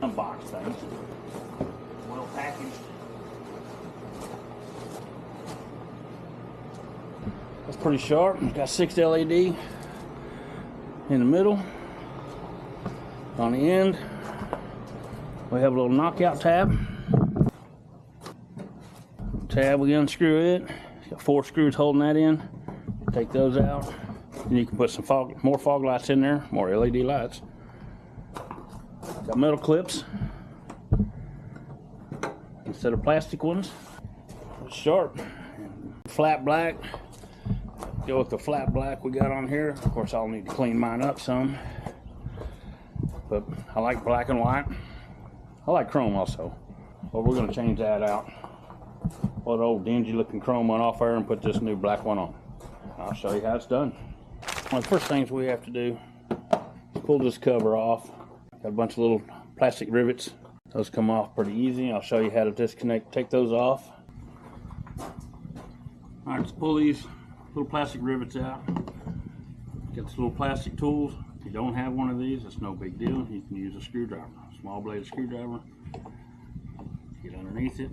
Unbox things. Well packaged. That's pretty sharp. It's got 6 LED in the middle. On the end, we have a little knockout tab. We unscrew it. It's got 4 screws holding that in. Take those out. And you can put some more fog lights in there, more LED lights. Got metal clips instead of plastic ones. It's sharp. Flat black. Go with the flat black we got on here. Of course, I'll need to clean mine up some. But I like black and white. I like chrome also. But we're going to change that out. Well, the old dingy looking chrome one off there and put this new black one on. I'll show you how it's done. One of the first things we have to do is pull this cover off. Got a bunch of little plastic rivets. Those come off pretty easy. I'll show you how to disconnect, take those off. Alright, let's pull these little plastic rivets out. Get the little plastic tools. If you don't have one of these, it's no big deal. You can use a screwdriver, a small bladed screwdriver. Get underneath it.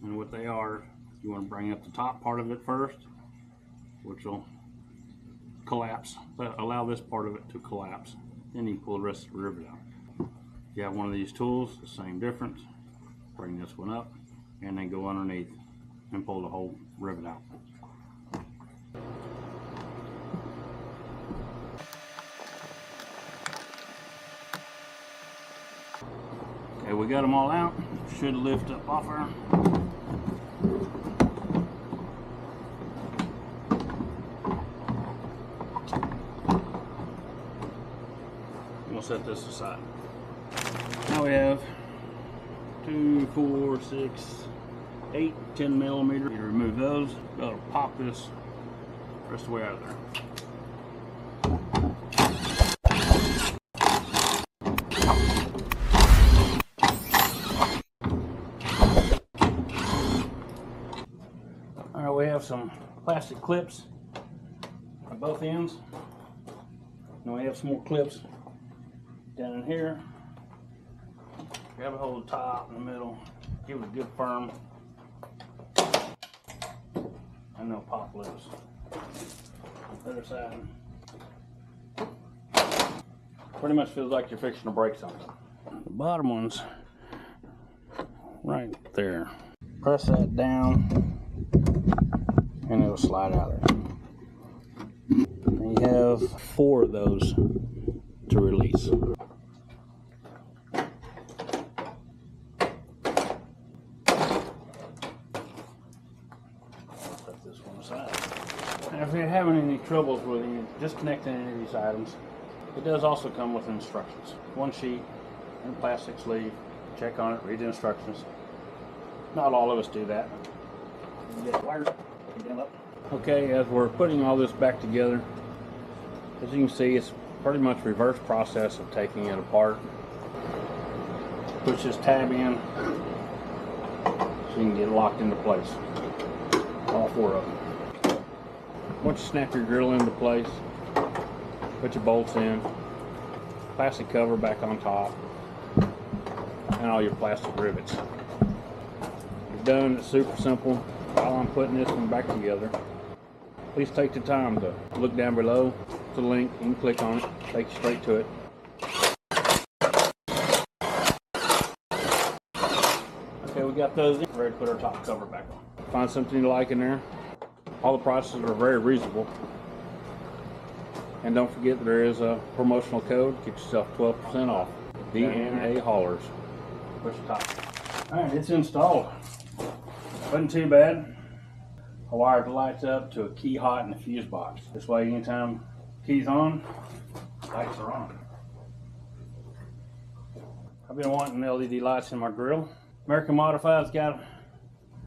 And what they are, you want to bring up the top part of it first, which will collapse, allow this part of it to collapse. Then you can pull the rest of the rivet out. If you have one of these tools, the same difference. Bring this one up and then go underneath and pull the whole rivet out. Okay, we got them all out. Should lift up off her. We'll set this aside. Now we have 2, 4, 6, 8, 10 millimeter. You remove those. That'll pop this the rest of the way out of there. Alright, we have some plastic clips on both ends. And we have some more clips down in here. Grab a hold of the top in the middle, give it a good firm, and they'll pop loose. Other side. Pretty much feels like you're fixing to break something. The bottom one's right there. Press that down, and it'll slide out there. And you have 4 of those to release. Now, if you're having any troubles with disconnecting any of these items, it does also come with instructions. One sheet and a plastic sleeve. Check on it, read the instructions. Not all of us do that. You get the wires, pick them up. Okay, as we're putting all this back together, as you can see, it's pretty much reverse process of taking it apart. Push this tab in so you can get it locked into place. All 4 of them. Once you snap your grill into place, put your bolts in, plastic cover back on top, and all your plastic rivets. You're done. It's super simple. While I'm putting this one back together, please take the time to look down below. It's a link. You can click on it, take you straight to it. Okay, we got those in. Ready to put our top cover back on. Find something you like in there. All the prices are very reasonable. And don't forget that there is a promotional code. Get yourself 12% off. DNA Haulers. Push the top. Alright, it's installed. Wasn't too bad. I wired the lights up to a key hot in the fuse box. This way anytime key's on, lights are on. I've been wanting LED lights in my grill. American Modified's got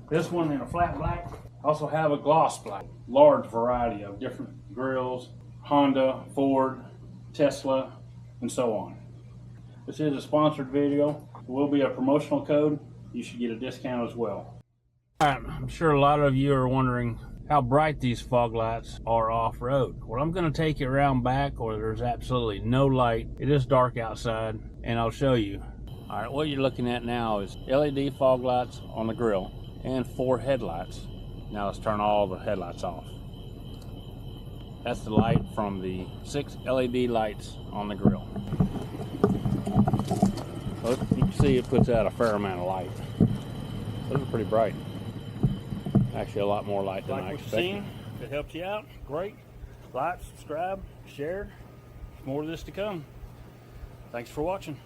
this one in a flat black. Also have a gloss black. Large variety of different grills. Honda, Ford, Tesla, and so on. This is a sponsored video. There will be a promotional code. You should get a discount as well. Alright, I'm sure a lot of you are wondering how bright these fog lights are off-road. Well, I'm going to take you around back where there's absolutely no light. It is dark outside, and I'll show you. All right, what you're looking at now is LED fog lights on the grill and 4 headlights. Now let's turn all the headlights off. That's the light from the 6 LED lights on the grill. Well, you can see it puts out a fair amount of light. Those are pretty bright. Actually, a lot more light than I expected. If it helps you out, great. Like, subscribe, share. More of this to come. Thanks for watching.